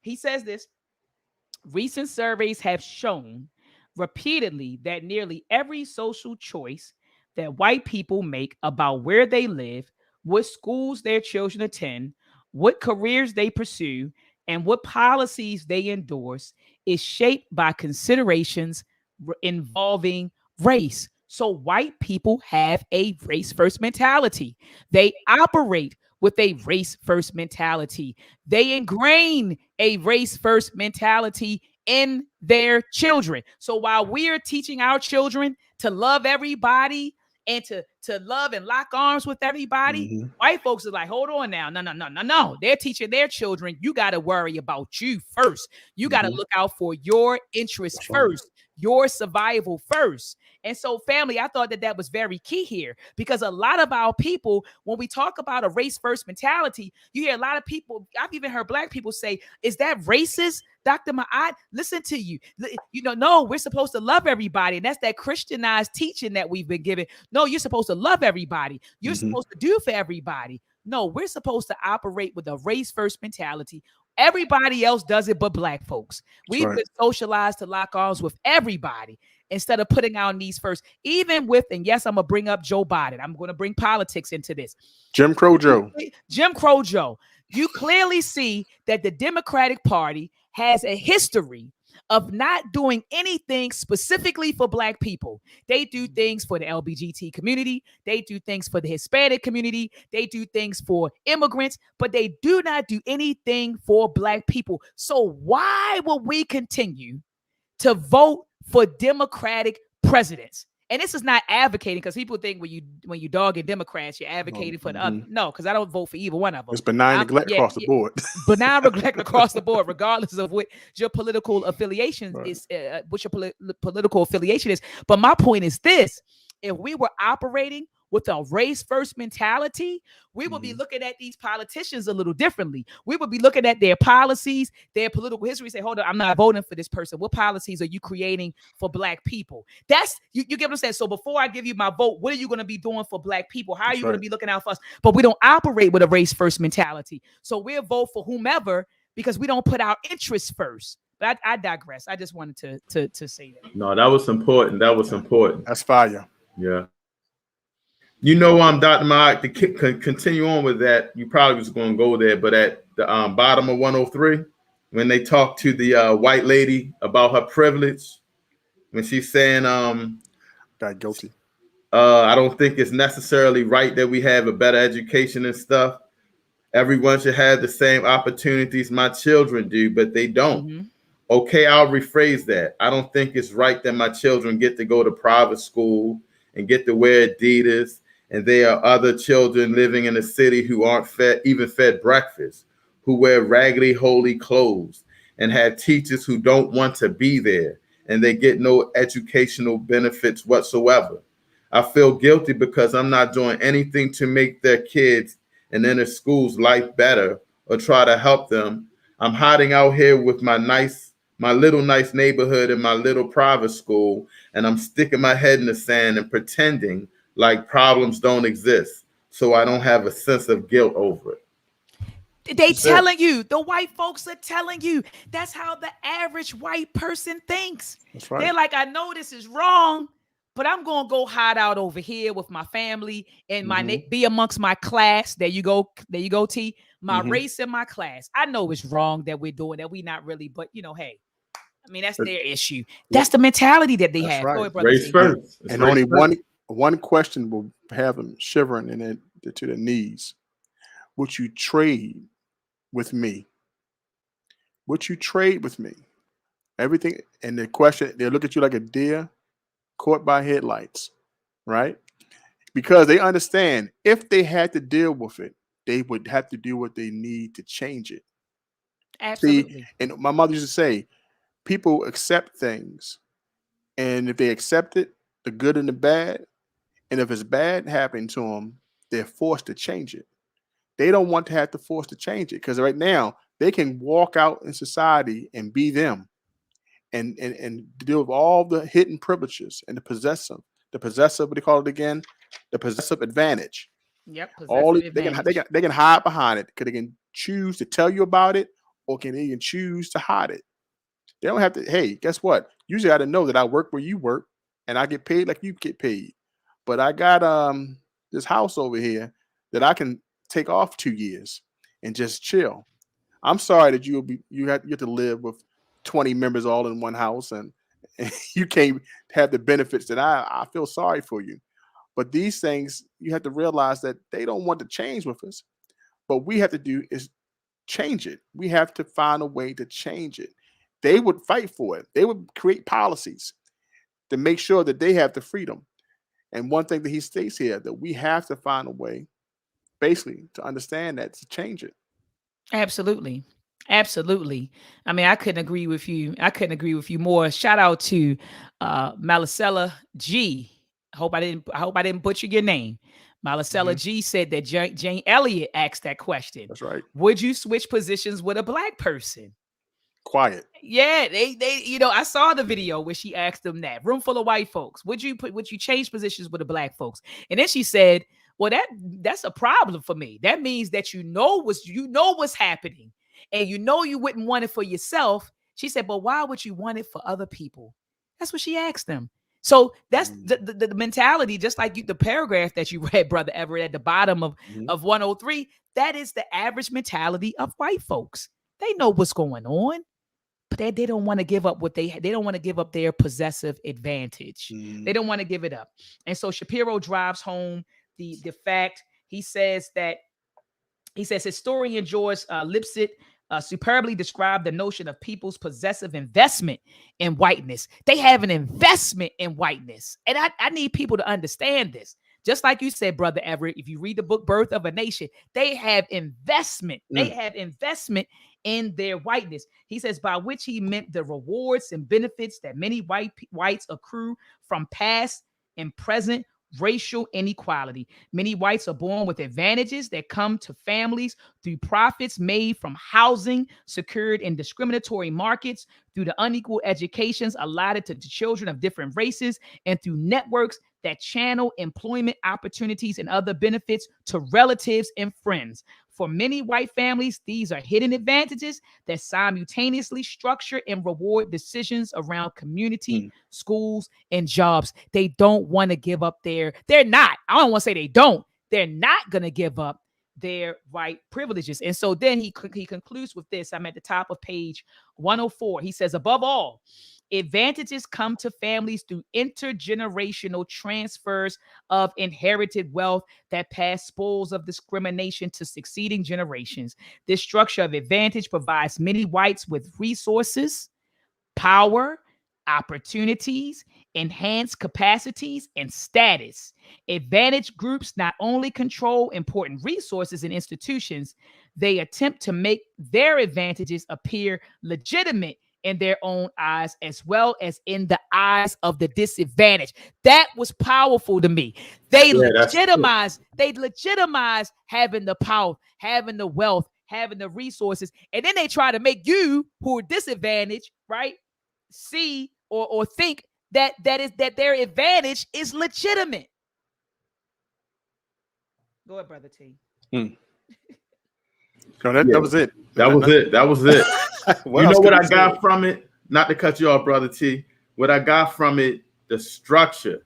he says this, recent surveys have shown repeatedly that nearly every social choice that white people make about where they live, what schools their children attend, what careers they pursue, and what policies they endorse is shaped by considerations involving race. So white people have a race-first mentality. They operate with a race-first mentality. They ingrain a race-first mentality in their children. So while we're teaching our children to love everybody and to love and lock arms with everybody, white folks are like, hold on now. No. They're teaching their children, you got to worry about you first. You got to look out for your interests first, your survival first. And so, family, I thought that was very key here, because a lot of our people, when we talk about a race-first mentality, you hear a lot of people, I've even heard Black people say, is that racist? Dr. Ma'at, listen to you. No, we're supposed to love everybody. And that's that Christianized teaching that we've been given. No, you're supposed to love everybody. You're supposed to do for everybody. No, we're supposed to operate with a race-first mentality. Everybody else does it but Black folks. We've been socialized to lock arms with everybody instead of putting our needs first. Even with, and yes, I'm going to bring up Joe Biden. I'm going to bring politics into this. Jim Crow Joe. You clearly see that the Democratic Party has a history of not doing anything specifically for Black people. They do things for the LGBT community. They do things for the Hispanic community. They do things for immigrants, but they do not do anything for Black people. So why will we continue to vote for Democratic presidents? And this is not advocating, because people think when you dog in Democrats, you're advocating for the other. No, because I don't vote for either one of them. It's benign neglect across the board. Benign neglect across the board, regardless of what your political affiliation is, what your political affiliation is. But my point is this: if we were operating with a race-first mentality, we would be looking at these politicians a little differently. We would be looking at their policies, their political history, say, hold on, I'm not voting for this person. What policies are you creating for Black people? That's, you get what I'm saying? So before I give you my vote, what are you going to be doing for Black people? How are you going to be looking out for us? But we don't operate with a race-first mentality. So we'll vote for whomever because we don't put our interests first. But I digress. I just wanted to say that. No, that was important. That's fire. Yeah. Dr. Mike, to continue on with that, you probably was going to go there, but at the bottom of 103, when they talk to the white lady about her privilege, when she's saying, got guilty. I don't think it's necessarily right that we have a better education and stuff. Everyone should have the same opportunities my children do, but they don't. Okay, I'll rephrase that. I don't think it's right that my children get to go to private school and get to wear Adidas, and there are other children living in the city who aren't fed breakfast, who wear raggedy, holey clothes. and have teachers who don't want to be there, and they get no educational benefits whatsoever. I feel guilty because I'm not doing anything to make their kids and inner schools life better or try to help them. I'm hiding out here with my little nice neighborhood and my little private school, and I'm sticking my head in the sand and pretending like problems don't exist, so I don't have a sense of guilt over it. They telling you, the white folks are telling you, that's how the average white person thinks. That's right. They're like, I know this is wrong, but I'm going to go hide out over here with my family and be amongst my class. There you go, T. My race and my class. I know it's wrong that we're doing that. We not really, but hey, I mean, that's their issue. That's the mentality that they have. Right. Go ahead, brother. Race first. And only one question will have them shivering to their knees. Would you trade with me? Would you trade with me? Everything. And the question, they look at you like a deer caught by headlights, right? Because they understand if they had to deal with it, they would have to do what they need to change it. Absolutely. See, and my mother used to say, people accept things, and if they accept it, the good and the bad, and if it's bad happening to them, they're forced to change it. They don't want to have to force to change it because right now they can walk out in society and be them and deal with all the hidden privileges and the possessive, what do you call it again? The possessive advantage. Yep. They can hide behind it because they can choose to tell you about it or they can choose to hide it. They don't have to, hey, guess what? Usually got to know that I work where you work and I get paid like you get paid. But I got this house over here that I can take off 2 years and just chill. I'm sorry that you have to live with 20 members all in one house and you can't have the benefits that I feel sorry for you. But these things, you have to realize that they don't want to change with us. What we have to do is change it. We have to find a way to change it. They would fight for it. They would create policies to make sure that they have the freedom. And one thing that he states here, that we have to find a way basically to understand that, to change it. Absolutely. Absolutely. I mean, I couldn't agree with you. I couldn't agree with you more. Shout out to Malicella G. I hope I didn't butcher your name. Malicella G said that Jane Elliott asked that question. That's right. Would you switch positions with a black person? Quiet. Yeah, they I saw the video where she asked them that. Room full of white folks. Would you change positions with the black folks? And then she said, well, that's a problem for me. That means that you know what's happening. And you wouldn't want it for yourself. She said, but why would you want it for other people? That's what she asked them. So that's the mentality, just like the paragraph that you read, Brother Everett, at the bottom of 103. That is the average mentality of white folks. They know what's going on, but they don't want to give up they don't want to give up their possessive advantage. They don't want to give it up. And so Shapiro drives home the fact. He says historian George Lipset superbly described the notion of people's possessive investment in whiteness. They have an investment in whiteness. And I need people to understand this. Just like you said, Brother Everett, if you read the book Birth of a Nation, they have investment. They have investment in their whiteness. He says, by which he meant the rewards and benefits that many whites accrue from past and present racial inequality. Many whites are born with advantages that come to families through profits made from housing secured in discriminatory markets, through the unequal educations allotted to children of different races, and through networks that channel employment opportunities and other benefits to relatives and friends. For many white families, these are hidden advantages that simultaneously structure and reward decisions around community, schools, and jobs. They don't want to give up they're not going to give up their white privileges. And so then he concludes with this. I'm at the top of page 104. He says, above all, advantages come to families through intergenerational transfers of inherited wealth that pass spoils of discrimination to succeeding generations. This structure of advantage provides many whites with resources, power, opportunities, enhanced capacities, and status. Advantage groups not only control important resources and institutions, they attempt to make their advantages appear legitimate in their own eyes as well as in the eyes of the disadvantaged. That was powerful to me. They legitimize having the power, having the wealth, having the resources, and then they try to make you who are disadvantaged, right, see or think that their advantage is legitimate. Go ahead, Brother T. No, that was it. That was it. You know what I got from it? Not to cut you off, Brother T. What I got from it, the structure.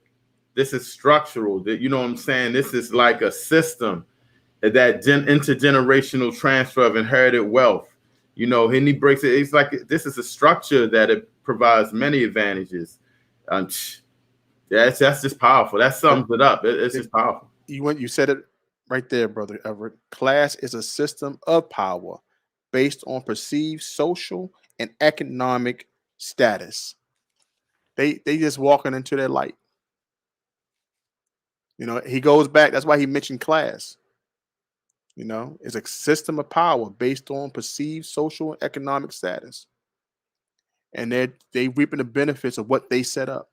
This is structural. You know what I'm saying? This is like a system, that intergenerational transfer of inherited wealth. You know, and he breaks it. It's like this is a structure that it provides many advantages. That's just powerful. That sums it up. It's just powerful. You said it right there, Brother Everett. Class is a system of power based on perceived social and economic status. They just walking into their light. You know, he goes back. That's why he mentioned class. You know, it's a system of power based on perceived social and economic status. And they reaping the benefits of what they set up.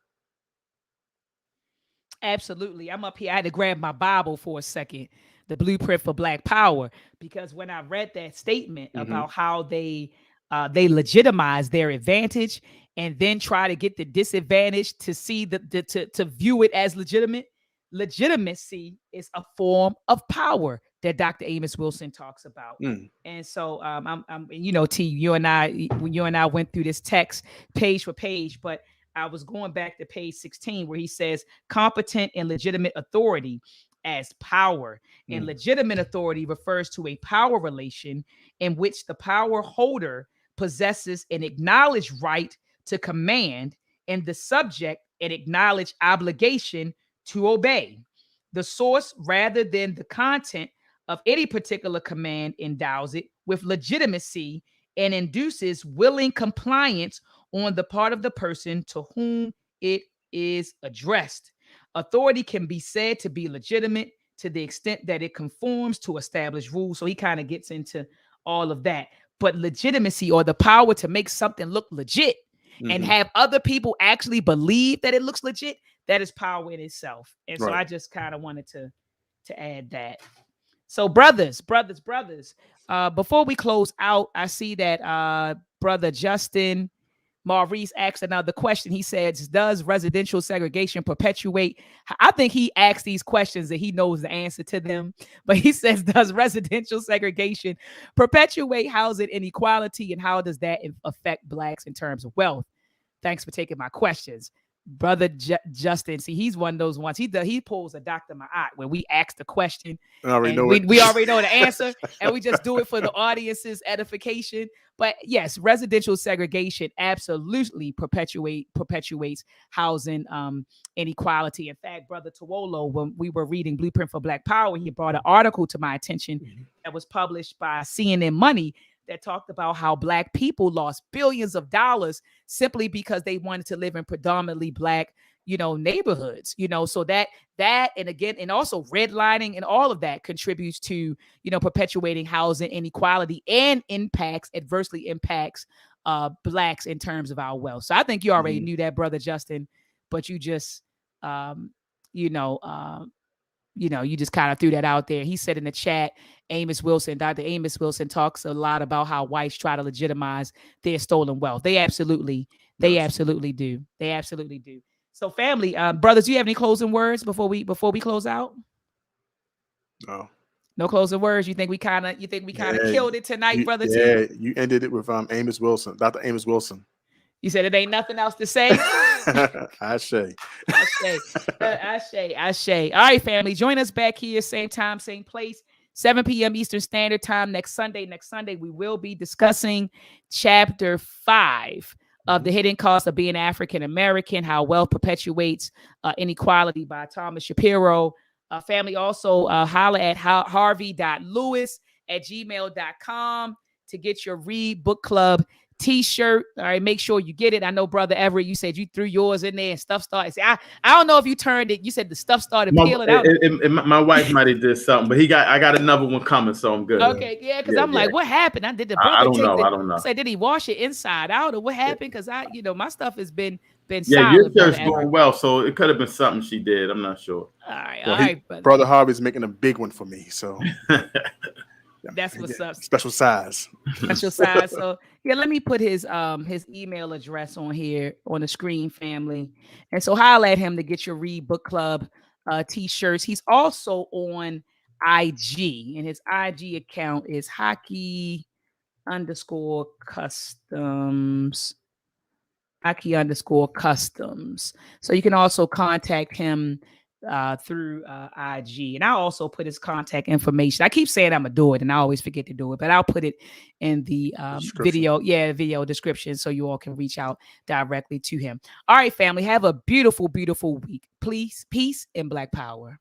Absolutely. I'm up here. I had to grab my Bible for a second, the Blueprint for Black Power, because when I read that statement about how they legitimize their advantage and then try to get the disadvantage to see to view it as legitimate. Legitimacy is a form of power that Dr. Amos Wilson talks about. And so I'm you know, T, when you and I went through this text page for page, but I was going back to page 16 where he says competent and legitimate authority as power. And legitimate authority refers to a power relation in which the power holder possesses an acknowledged right to command and the subject an acknowledged obligation to obey. The source rather than the content of any particular command endows it with legitimacy and induces willing compliance on the part of the person to whom it is addressed. Authority can be said to be legitimate to the extent that it conforms to established rules. So he kind of gets into all of that. But legitimacy, or the power to make something look legit and have other people actually believe that it looks legit, that is power in itself. And so I just kind of wanted to add that. So brothers, before we close out, I see that Brother Justin Maurice asked another question. He says, does residential segregation perpetuate? I think he asked these questions that he knows the answer to them. But he says, does residential segregation perpetuate housing inequality? And how does that affect Blacks in terms of wealth? Thanks for taking my questions. Brother Justin, see, he's one of those ones. He pulls a Dr. Ma'at where we ask the question. We already know the answer, and we just do it for the audience's edification. But yes, residential segregation absolutely perpetuates housing inequality. In fact, Brother Tawolo, when we were reading Blueprint for Black Power, he brought an article to my attention that was published by CNN Money that talked about how Black people lost billions of dollars simply because they wanted to live in predominantly Black, neighborhoods, so that and again, and also redlining and all of that contributes to, perpetuating housing inequality and adversely impacts Blacks in terms of our wealth. So I think you already knew that, Brother Justin, but you just, you just kind of threw that out there. He said in the chat, Dr. Amos Wilson talks a lot about how whites try to legitimize their stolen wealth. They absolutely do. They absolutely do. So family, brothers, do you have any closing words before we close out? No closing words. You think we kind of killed it tonight, Brother T? Yeah, you ended it with Amos Wilson, Dr. Amos Wilson. You said it ain't nothing else to say? Ashe. All right, family. Join us back here, same time, same place, 7 p.m. Eastern Standard Time next Sunday. Next Sunday, we will be discussing Chapter 5 of The Hidden Cost of Being African American, How Wealth Perpetuates Inequality by Thomas Shapiro. Family, also holla at harvey.lewis@gmail.com to get your R.E.A.D Book Club T-shirt. All right, make sure you get it. I know, Brother Everett, you said you threw yours in there and stuff started. I don't know if you turned it. You said the stuff started peeling out. My wife might have did something, but I got another one coming, so I'm good. Okay, yeah, because I'm like, what happened? Did the brother I don't know. I said, did he wash it inside out or what happened? Because my stuff has been yeah, solid. your shirt's going well, so it could have been something she did. I'm not sure. All right, Well, all right, Brother Harvey's making a big one for me, so that's what's up. Special size. Special size. So yeah, let me put his email address on here on the screen, family. And so holler at him to get your R.E.A.D Book Club t-shirts. He's also on IG, and his IG account is hockey_customs. Hockey_customs. So you can also contact him through IG, and I'll also put his contact information. I keep saying I'm gonna do it, and I always forget to do it, but I'll put it in the video description so you all can reach out directly to him. All right, family, have a beautiful, beautiful week. Please, peace, and Black power.